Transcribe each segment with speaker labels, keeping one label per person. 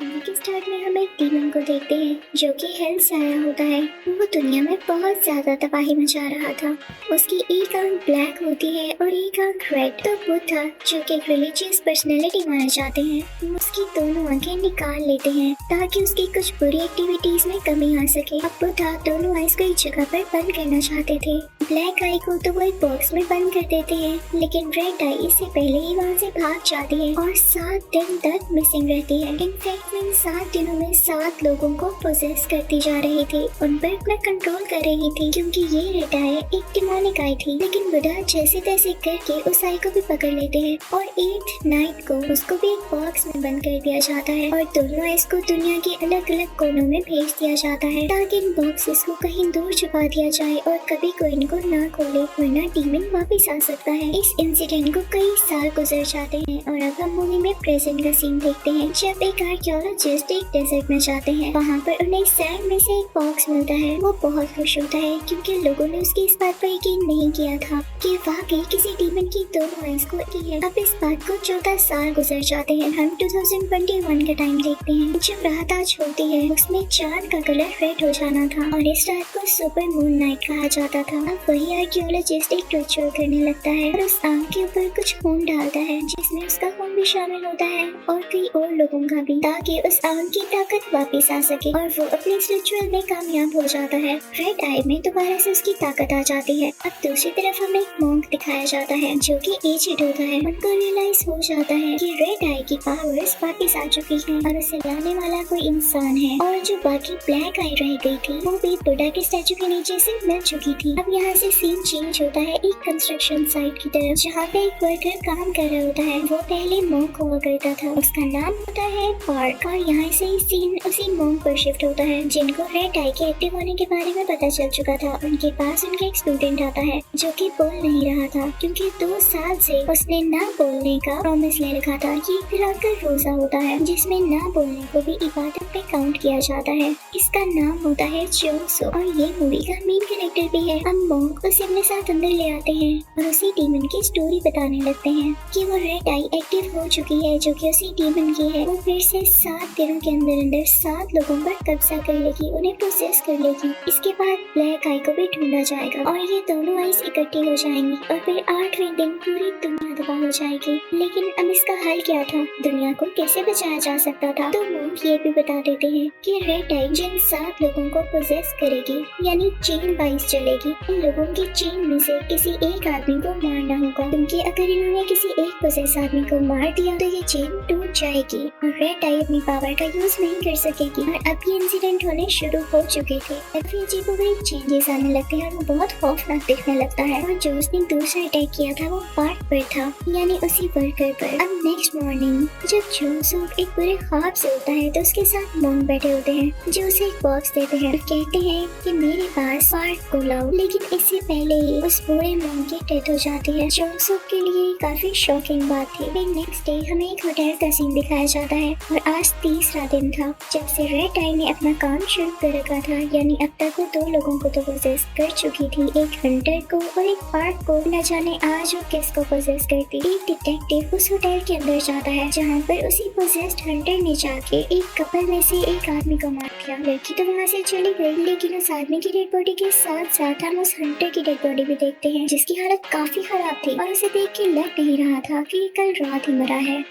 Speaker 1: Movie के start में हम एक डीमन को देखते हैं जो कि हेल से आया होता है। वो दुनिया में बहुत ज्यादा तबाही मचा रहा था। उसकी एक आंख ब्लैक होती है और एक आंख रेड। तो बुद्धा जो कि एक रिलीजियस पर्सनैलिटी माने जाते हैं, वो उसकी दोनों आंखें निकाल लेते हैं ताकि उसकी कुछ बुरी एक्टिविटीज में कमी आ सके। अब बुद्धा दोनों आइज को एक जगह पर बंद करना चाहते थे। ब्लैक आई को तो वो एक बॉक्स में बंद कर देते हैं, लेकिन रेड आई इससे पहले ही वहाँ से भाग जाती है और 7 दिन तक मिसिंग रहती है। इनफैक्ट इन 7 दिनों में 7 लोगों को पोजेस करती जा रही थी, उन पर अपना कंट्रोल कर रही थी, क्योंकि ये रेड आई एक डिमोनिक आई थी। लेकिन बुद्धा जैसे तैसे करके उस आई को भी पकड़ लेते हैं और 8th नाइट को उसको भी एक बॉक्स में बंद कर दिया जाता है और दोनों आइज को दुनिया के अलग अलग कोनों में भेज दिया जाता है ताकि इन बॉक्सेस को कहीं दूर छुपा दिया जाए और कभी कोई इनको ना खोले, वरना डीमन वापस आ सकता है। इस इंसिडेंट को कई साल गुजर जाते हैं और अब हम मूवी में प्रेजेंट का सीन देखते हैं जब एक आर्कियोलॉजिस्ट एक डेजर्ट में जाते हैं। वहाँ पर उन्हें सैंड में से एक बॉक्स मिलता है। वो बहुत खुश होता है क्योंकि लोगों ने उसकी इस बात पर यकीन नहीं किया था कि वाकई किसी डीमन की दोनों आइज को की है। अब इस बात को 14 साल गुजर जाते हैं। हम 2021 का टाइम देखते हैं जब रात आज होती है। उसमें चांद का कलर रेड हो जाना था और इस रात को सुपर मून नाइट कहा जाता था। अब वही आर्कियोलॉजिस्ट एक रिचुअल करने लगता है और उस आग के ऊपर कुछ खून डालता है जिसमें उसका खून भी शामिल होता है और कई और लोगों का भी, ताकि उस आग की ताकत वापस आ सके और वो अपने इस रिचुअल में कामयाब हो जाता है। रेड आई में दोबारा से उसकी ताकत आ जाती है। अब दूसरी तरफ हमें एक मॉन्क दिखाया जाता है जो कि एजेड होता है। उनको रियलाइज हो जाता है कि रेड आई की पावर्स वापस आ चुकी हैं और उसे लाने वाला कोई इंसान है और जो बाकी ब्लैक आई रह गई थी वो भी बुद्धा के स्टैचू के नीचे से मिल चुकी थी। अब यहाँ से सीन चेंज होता है एक कंस्ट्रक्शन साइट की तरफ जहाँ पे एक वर्कर काम कर रहा होता है। वो पहले मॉन्क हुआ करता था, उसका नाम होता है पार्क, और यहाँ से सीन उसी मॉन्क पर शिफ्ट होता है जिनको रेड आई के एक्टिव होने के बारे में पता चल चुका था। उनके पास उनका एक स्टूडेंट आता है जो कि बोल नहीं रहा था क्योंकि 2 साल से उसने ना बोलने का प्रॉमिस ले रखा था। ये एक तरह का रोजा होता है जिसमें ना बोलने को भी इबादत पे काउंट किया जाता है। इसका नाम होता है चोंगसो और ये मूवी का मेन कैरेक्टर भी है। हम मॉन्क उसे अपने साथ अंदर ले आते हैं और उसी डीमन की स्टोरी बताने लगते हैं कि वो रेड आई एक्टिव हो चुकी है जो कि उसी डीमन की है। वो फिर से 7 दिनों के अंदर अंदर 7 लोगों पर कब्जा कर लेगी, उन्हें प्रोसेस कर लेगी। इसके बाद ब्लैक आई को भी ढूंढा जाएगा और ये दोनों आइज इकट्ठी हो जाएंगी और फिर 8वें दिन पूरी दुनिया तबाह हो जाएगी। लेकिन अब इसका हल क्या था, दुनिया को कैसे बचाया जा सकता था? तो मॉन्क ये भी बता देते हैं कि रेड आई जिन 7 लोगों को पोजेस करेगी यानी चेन वाइज चलेगी, इन लोगों की चेन में से किसी एक आदमी को मारना होगा, क्योंकि अगर इन्होंने किसी एक पोजेस आदमी को मार दिया तो ये चेन टूट जाएगी और रेड आई अपनी पावर का यूज नहीं कर सकेगी। और अब ये इंसिडेंट होने शुरू हो चुके थे। अजीबोगरीब चेंजेस आने लगते हैं और वो बहुत खौफनाक दिखने लगता है। और जो उसने दूसरा अटैक किया था वो पार्क पर था, यानी उसी वर्कर पर। अब नेक्स्ट मॉर्निंग जब जोंगसुक एक बुरे ख्वाब से होता है तो उसके साथ मॉन्क बैठे होते हैं जो उसे एक बॉक्स देते हैं और कहते हैं कि मेरे पास पार्क को लाओ। लेकिन इससे पहले ही उस बुरे मॉन्क की डेथ हो जाती है। जोंगसुक के लिए काफी शॉकिंग बात थी। फिर नेक्स्ट डे हमें एक होटल का सीन दिखाया जाता है और आज तीसरा दिन था जब से रेड आई ने अपना काम शुरू कर रखा था, यानी अब तक वो 2 लोगों को तो पोजेस कर चुकी थी, एक हंटर को और एक पार्क को। न जाने आज वो किसको पोजेस करती। एक डिटेक्टिव उस होटल के अंदर जाता है जहाँ पर उसी पोजेस्ड हंटर ने जाके एक कपल में से एक आदमी को मार दिया। लड़की तो वहाँ से चली गई, लेकिन उस आदमी की डेड बॉडी के साथ साथ हम उस हंटर की डेड बॉडी भी देखते हैं जिसकी हालत काफी खराब थी और उसे देख के लग नहीं रहा था कि कल रात ही मरा है।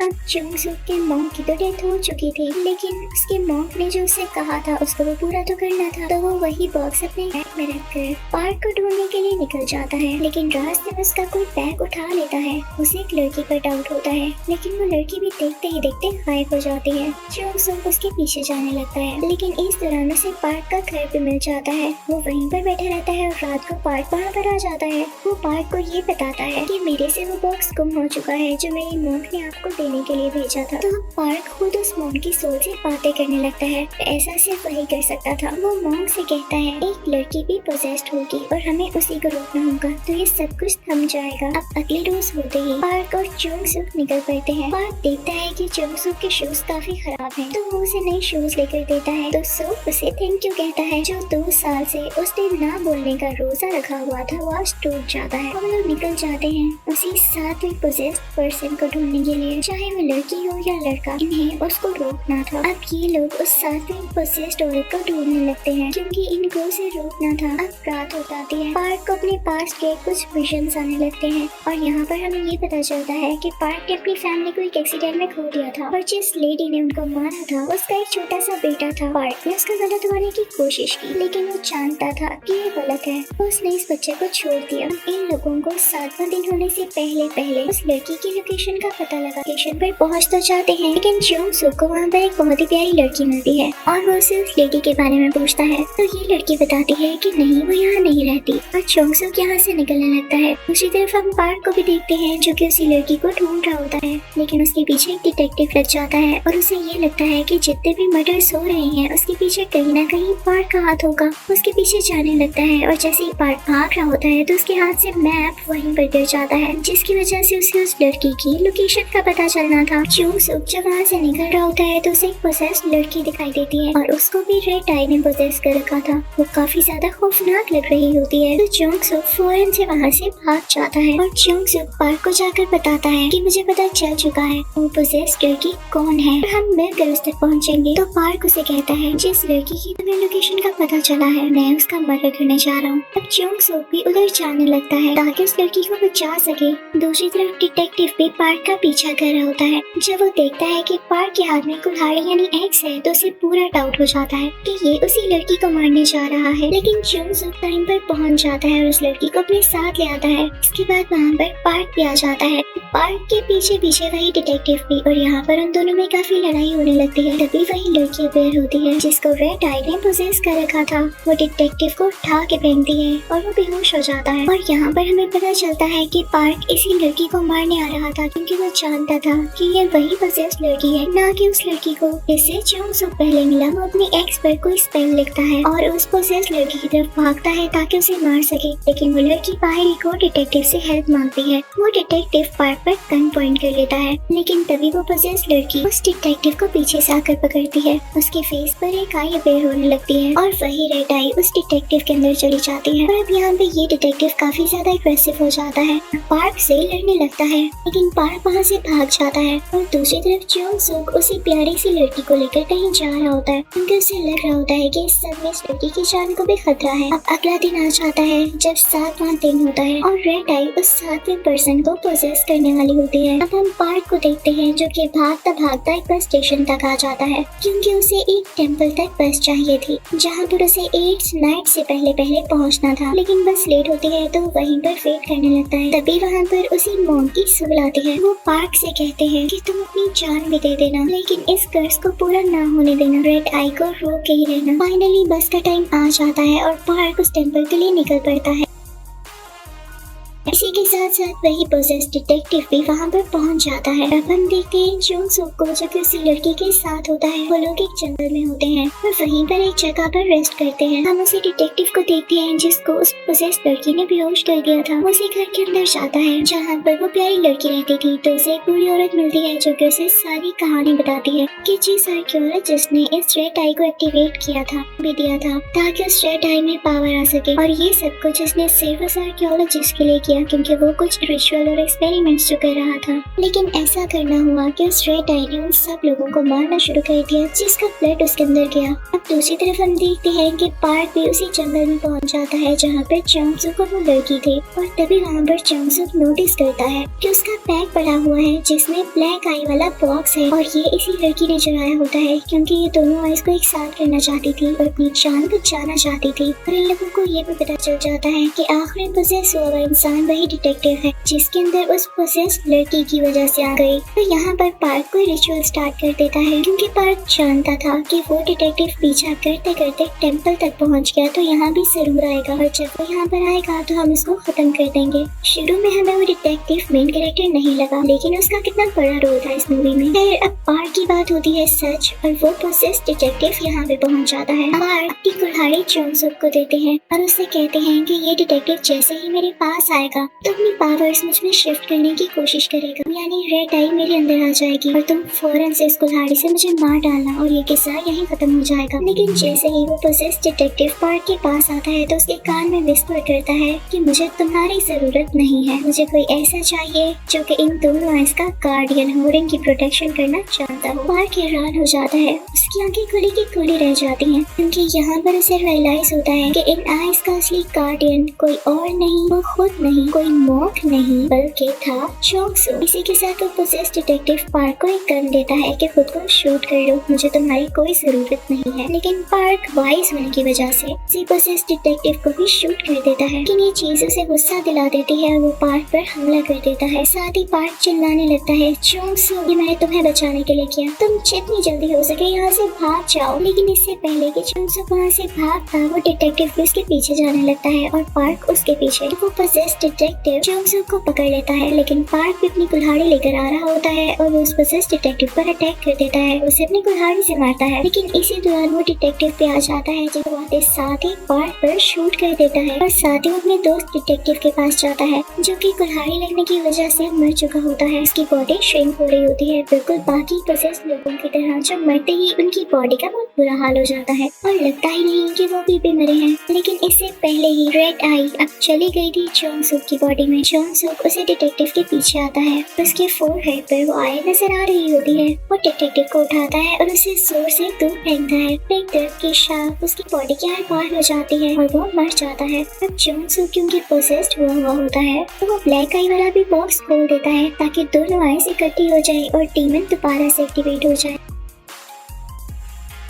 Speaker 1: अब जोंगसुक के मॉन्क की तो डेथ हो चुकी थी, लेकिन उसके मॉन्क ने जो उसे कहा था उसको वो पूरा तो करना था। तो वो वही बॉक्स अपने बैग में रखकर पार्क को ढूंढने के लिए निकल जाता है। लेकिन रास्ते में उसका कोई बैग उठा लेता है। उसे एक लड़की पर डाउट होता है, लेकिन वो लड़की भी देखते ही देखते गायब हो जाती है। जोंगसुक उसके पीछे जाने लगता है, लेकिन इस दौरान उसे पार्क का घर भी मिल जाता है। वो वहीं पर बैठा रहता है और रात को पार्क वहाँ पर आ जाता है। वो पार्क को ये बताता है कि मेरे से वो बॉक्स गुम हो चुका है जो मेरी मॉन्क ने आपको देने के लिए भेजा था। तो पार्क खुद उस मॉन्क की सोल से बातें करने लगता है। ऐसा सिर्फ वही कर सकता था। वो मॉन्क से कहता है एक लड़की भी पोजेस्ड होगी और हमें उसी को रोकना होगा तो ये सब कुछ थम जाएगा। अब अगले रोज होते ही पार्क और जोंगसुक निकल पड़ते हैं। पार्क देखता है कि जोंगसुक के शूज काफी खराब हैं, तो वो उसे नए शूज लेकर देता है। तो सुक उसे थैंक यू कहता है जो 2 साल से उसने ना बोलने का रोजा रखा हुआ था वो आज टूट जाता है। हम लोग निकल जाते हैं उसी 7वें पोजेस्ड पर्सन को ढूंढने के लिए। चाहे वो लड़की हो या लड़का, इन्हें उसको रोकना था। अब ये लोग उस सातवीं पोसेस्ड औरत को ढूंढने लगते हैं क्योंकि इनको उसे रोकना था। अब रात हो जाती है। पार्क को अपने पास्ट के कुछ विजन्स आने लगते हैं और यहाँ पर हमें ये पता चलता है कि पार्क ने अपनी फैमिली को एक एक्सीडेंट में खो दिया था और जिस लेडी ने उनको मारा था उसका एक छोटा सा बेटा था। पार्क ने उसका गला दबाने की कोशिश की लेकिन वो जानता था कि ये गलत है। उसने इस बच्चे को छोड़ दिया। इन लोगों को 7वां दिन होने से पहले उस लड़की की लोकेशन का पता लगा। लोकेशन पर पहुंच तो जाते हैं लेकिन जोंग सूक को वहाँ पर एक बहुत ही प्यारी लड़की मिलती है और वो उसे उस लेडी के बारे में पूछता है तो ये लड़की बताती है कि नहीं, वो यहाँ नहीं रहती और जोंग सूक यहाँ से निकलने लगता है। दूसरी तरफ हम पार्क को भी देखते हैं जो कि उसी लड़की को ढूंढ रहा होता है लेकिन उसके पीछे एक डिटेक्टिव लग जाता है और उसे ये लगता है कि जितने भी मर्डर्स हो रहे हैं उसके पीछे कहीं ना कहीं पार्क का हाथ होगा। उसके पीछे जाने लगता है और जैसे ही पार्क भाग रहा होता है तो उसके हाथ से मैप वहीं पर गिर जाता है जिसकी वजह से उसे उस लड़की की लोकेशन का पता चलना था। जोंग सूक जब वहाँ से निकल रहा होता है तो उसे एक पोसेस्ड लड़की दिखाई देती है और उसको भी रेड आई ने पोसेस कर रखा था। वो काफी ज्यादा खौफनाक लग रही होती है तो जोंग सूक फौरन से वहाँ से भाग जाता है और जोंग सूक पार्क को जाकर बताता है कि मुझे पता चल चुका है वो पोसेस्ड लड़की कौन है और हम मिलकर उस तक पहुँचेंगे। तो पार्क उसे कहता है जिस लड़की की तुम्हें लोकेशन का पता चला है मैं उसका मर्डर करने जा रहा हूँ। अब जोंग सूक भी उधर जाने लगता है ताकि उस लड़की को बचा सके। दूसरी तरफ डिटेक्टिव भी पार्क का पीछा कर रहा होता है। जब वो देखता है कि पार्क के हाथ में कुल्हाड़ी यानी एक्स है तो उसे पूरा डाउट हो जाता है कि ये उसी लड़की को मारने जा रहा है। लेकिन जोंग सूक टाइम पर पहुंच जाता है और उस लड़की को अपने साथ ले आता है। इसके बाद वहाँ पर पार्क भी आ जाता है। पार्क के पीछे वही डिटेक्टिव भी और यहाँ पर उन दोनों में काफी लड़ाई होने लगती है। तभी वही लड़की अपेयर होती है जिसको रेड आई ने पोसेस कर रखा था। वो डिटेक्टिव को उठा के फेंकती है और वो बेहोश हो जाता है और यहाँ पर हमें पता चलता है कि पार्क इसी लड़की को मारने आ रहा था क्योंकि वो जानता था कि ये वही पोसेस लड़की है, ना कि उस लड़की को जिससे जोंग सूक पहले मिला। वो अपनी एक्स पर कोई स्पेल लिखता है और उस पोसेस लड़की की तरफ भागता है ताकि उसे मार सके लेकिन वो लड़की बाहर ही को डिटेक्टिव से हेल्प मांगती है। वो डिटेक्टिव पार्क पर गन पॉइंट कर लेता है लेकिन तभी वो पोसेस लड़की उस डिटेक्टिव को पीछे से आकर पकड़ती है। उसके फेस पर एक आई अपेयर होने लगती है और वही रेड आई उस डिटेक्टिव के अंदर चली जाती है। और अब यहाँ पे ये डिटेक्टिव काफी ज्यादा एग्रेसिव हो जाता है, पार्क से लड़ने लगता है लेकिन पार्क वहाँ से भाग जाता है। और दूसरी तरफ जोंग सूक उसी प्यारी सी लड़की को लेकर कहीं जा रहा होता है क्योंकि उसे लग रहा होता है कि इस सब में इस लड़की की जान को भी खतरा है। अब अगला दिन आ जाता है जब 7वां दिन होता है और रेड आई उस 7वें पर्सन को पोसेस करने वाली होती है। अब हम पार्क को देखते हैं जो कि भागता एक बस स्टेशन तक आ जाता है क्योंकि उसे एक टेम्पल तक बस चाहिए थी जहाँ पर उसे 8 नाइट से पहले पहुँचना था लेकिन बस लेट होती है तो वहीं पर वेट करने लगता है। तभी वहाँ पर उसी मॉन्क की सूल आती है। वो पार्क से कहते हैं कि तुम अपनी जान भी दे देना लेकिन इस कर्ज को पूरा ना होने देना, रेड आई को रोक के ही रहना। फाइनली बस का टाइम आ जाता है और पार्क उस टेम्पल के लिए निकल पड़ता है। इसी के साथ साथ वही पोसेस डिटेक्टिव भी वहाँ पर पहुँच जाता है। अब हम देखते हैं जोंग सूक को जो कि उसी लड़की के साथ होता है। वो लोग एक जंगल में होते हैं और वहीं पर एक जगह पर रेस्ट करते हैं। हम उसी डिटेक्टिव को देखते हैं जिसको उस पोसेस लड़की ने बेहोश कर दिया था। वो उसी घर के अंदर जाता है जहाँ पर वो प्यारी लड़की रहती थी तो उसे एक बूढ़ी औरत मिलती है जो कि उसे सारी कहानी बताती है कि जिस आर्कियोलॉजिस्ट ने इस रेड आई को एक्टिवेट किया था भी दिया था ताकि उस रेड आई में पावर आ सके और ये सब कुछ इसने सिर्फ उस आर्कियोलॉजिस्ट के लिए किया क्योंकि वो कुछ रिचुअल और एक्सपेरिमेंट्स जो कर रहा था। लेकिन ऐसा करना हुआ कि उस रेड आई ने उन सब लोगों को मारना शुरू कर दिया जिसका ब्लड उसके अंदर गया। अब दूसरी तरफ हम देखते हैं कि पार्क भी उसी जंगल में पहुंच जाता है जहाँ पर जोंग सूक और वो लड़की थी और तभी वहाँ पर जोंग सूक नोटिस करता है कि उसका बैग पड़ा हुआ है जिसमें ब्लैक आई वाला बॉक्स है और ये इसी लड़की ने चुराया होता है क्योंकि ये दोनों आइस को एक साथ करना चाहती थी और अपनी जान बचाना चाहती थी। और इन लोगों को ये भी पता चल जाता है कि आखिरी पोसेस हुआ इंसान वही डिटेक्टिव है जिसके अंदर उस पोसेस लड़की की वजह से आ गई। तो यहाँ पर पार्क कोई रिचुअल स्टार्ट कर देता है क्योंकि पार्क जानता था कि वो डिटेक्टिव पीछा करते करते टेम्पल तक पहुँच गया तो यहाँ भी जरूर आएगा और जब वो यहाँ पर आएगा तो हम इसको खत्म कर देंगे। शुरू में हमें वो डिटेक्टिव मेन कैरेक्टर नहीं लगा लेकिन उसका कितना बड़ा रोल था इस मूवी में। फिर अब पार्क की बात होती है सच और वो पोसेस डिटेक्टिव यहाँ पे पहुँच जाता है। पार्क अपनी कुल्हाड़ी जोंग सूक को देते हैं और उससे कहते हैं कि ये डिटेक्टिव जैसे ही मेरे पास आएगा चाहता तो अपनी पावर्स मुझ में शिफ्ट करने की कोशिश करेगा, यानी रेड आई मेरे अंदर आ जाएगी और तुम फौरन से इस कुल्हाड़ी से मुझे मार डालना और ये किस्सा यहीं खत्म हो जाएगा। लेकिन जैसे ही वो पोसेस डिटेक्टिव पार्क के पास आता है तो उसके कान में विस्पर करता है कि मुझे तुम्हारी जरूरत नहीं है, मुझे कोई ऐसा चाहिए जो कि इन दोनों आइस का गार्डियन हो और इनकी प्रोटेक्शन करना चाहता हो। पार्क हैरान हो जाता है, उसकी आंखें खुली की खुली रह जाती हैं क्योंकि यहाँ पर उसे रियलाइज होता है कि इन आइस का असली गार्डियन कोई और नहीं, वो खुद नहीं, कोई मॉक नहीं बल्कि था चोंग सू। इसी के साथ वो पोसेस डिटेक्टिव पार्क को एक गन देता है कि खुद को शूट कर लो, मुझे तुम्हारी कोई जरूरत नहीं है। लेकिन पार्क वाइज होने की वजह से पोसेस डिटेक्टिव को भी शूट कर देता है। लेकिन ये चीज उसे गुस्सा दिला देती है और वो पार्क पर हमला कर देता है। साथ ही पार्क चिल्लाने लगता है, चोंग सू ये मैंने तुम्हें बचाने के लिए किया, तुम जितनी जल्दी हो सके यहाँ से भाग जाओ। लेकिन इससे पहले कि चोंग सू वहाँ से भागता, वो डिटेक्टिव भी उसके पीछे जाने लगता है और पार्क उसके पीछे। वो पोसेस डिटेक्टिव चोंग सू को पकड़ लेता है, लेकिन पार्क भी अपनी कुल्हाड़ी लेकर आ रहा होता है और वो उस पोसेस डिटेक्टिव पर अटैक कर देता है, उसे अपनी कुल्हाड़ी से मारता है। लेकिन इसी दौरान वो डिटेक्टिव पे आ जाता है जो आते साथ ही पार्क पर शूट कर देता है और साथ ही वो अपने दोस्त डिटेक्टिव के पास जाता है जो कि कुल्हाड़ी लगने की वजह से मर चुका होता है। उसकी बॉडी श्रिंक हो रही होती है, बिल्कुल बाकी पोसेस लोगों की तरह, जो मरते ही उनकी बॉडी का बहुत बुरा हाल हो जाता है और लगता ही नहीं कि वो भी मरे हैं। लेकिन इससे पहले ही रेड आई अब चली गई थी चोंग सूक की बॉडी में। चोंग सूक उसे डिटेक्टिव के पीछे आता है, उसके फोरहेड पर वो आई नजर आ रही होती है। वो डिटेक्टिव को उठाता है और उसे जोर से दूर फेंकता है। एक दर्द की शाख उसकी बॉडी के हर पार हो जाती है और वो मर जाता है। अब चोंग सूक क्योंकि पोसेस्ड हुआ होता है तो वो ब्लैक आई वाला भी बॉक्स खोल देता है ताकि दोनों आइस इकट्ठी हो जाए और डीमन दोबारा से एक्टिवेट हो जाए।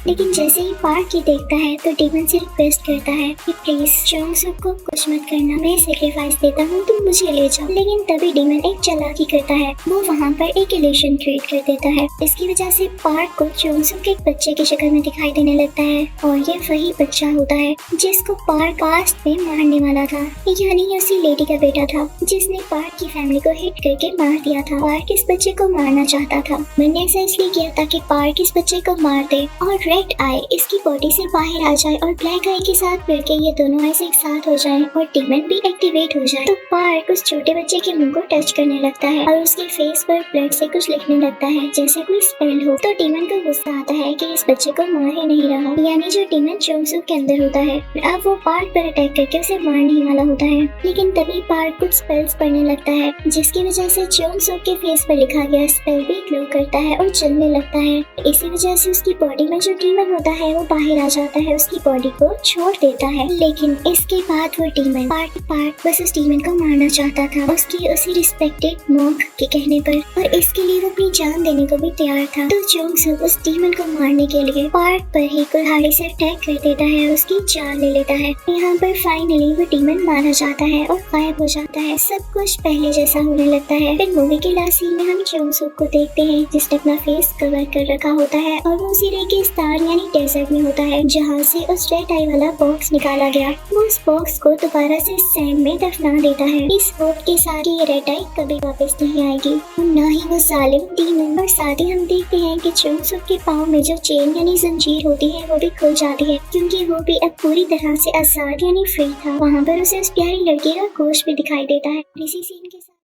Speaker 1: लेकिन जैसे ही पार्क ये देखता है तो डीमन से रिक्वेस्ट करता है कि प्लीज चोंग सूक को कुछ मत करना, मैं सेक्रीफाइस देता हूँ, तुम मुझे ले जाओ। लेकिन तभी डीमन एक चालाकी करता है, वो वहाँ पर एक इल्यूशन क्रिएट कर देता है। इसकी वजह से पार्क को चोंग सूक एक बच्चे की शक्ल में दिखाई देने लगता है और ये वही बच्चा होता है जिसको पार्क पास्ट में मारने वाला था, यानी ये उसी लेडी का बेटा था जिसने पार्क की फैमिली को हिट करके मार दिया था। पार्क इस बच्चे को मारना चाहता था, मैंने ऐसा इसलिए किया ताकि पार्क इस बच्चे को मार दे और रेड आई इसकी बॉडी से बाहर आ जाए और ब्लैक आई के साथ मिलकर ये दोनों आइस एक साथ हो जाएं और डीमन भी एक्टिवेट हो जाए। तो पार्क उस छोटे बच्चे के मुंह को टच करने लगता है और उसके फेस पर ब्लड से कुछ लिखने लगता है जैसे कोई स्पेल हो। तो डीमन को गुस्सा आता है कि इस बच्चे को मार ही नहीं रहा, यानी जो डीमन चोंग सूक के अंदर होता है। अब वो पार्क पर अटैक करके उसे मारने ही वाला होता है। लेकिन तभी पार्क कुछ स्पेल्स पढ़ने लगता है जिसकी वजह से चोंग सूक के फेस पर लिखा गया स्पेल भी ग्लो करता है और जलने लगता है। इसी वजह से उसकी बॉडी में जो डीमन होता है वो बाहर आ जाता है, उसकी बॉडी को छोड़ देता है। लेकिन इसके बाद वो डीमन पार्क बस उस डीमन को मारना चाहता था उसकी उसी रिस्पेक्टेड मॉन्क के कहने पर, और इसके लिए वो अपनी जान देने को भी तैयार था। तो चोंग सूक उस डीमन को मारने के लिए पार्क पर ही कुल्हाड़ी से अटैक कर देता है और उसकी जान ले लेता है। यहाँ पर फाइनली वो डीमन मारा जाता है और गायब हो जाता है। सब कुछ पहले जैसा होने लगता है। फिर मूवी के लास्ट सीन में हम चोंग सूक को देखते हैं जिसने अपना फेस कवर कर रखा होता है और वो उसी रेगिस्तान यानी डेजर्ट में होता है जहाँ से उस रेड आई वाला बॉक्स निकाला गया। वो उस बॉक्स को दोबारा से सैंड में दफना देता है इस होप के साथ कि ये रेड आई कभी वापस नहीं आएगी और ना ही वो जालिम डीमन। और साथ ही हम देखते हैं कि चोंग सूक के पाँव में जो चेन यानी जंजीर होती है वो भी खुल जाती है क्योंकि वो भी अब पूरी तरह से आजाद यानी फ्री था। वहाँ पर उसे उस प्यारी लड़की का गोश्त भी दिखाई देता है। इसी सीन के साथ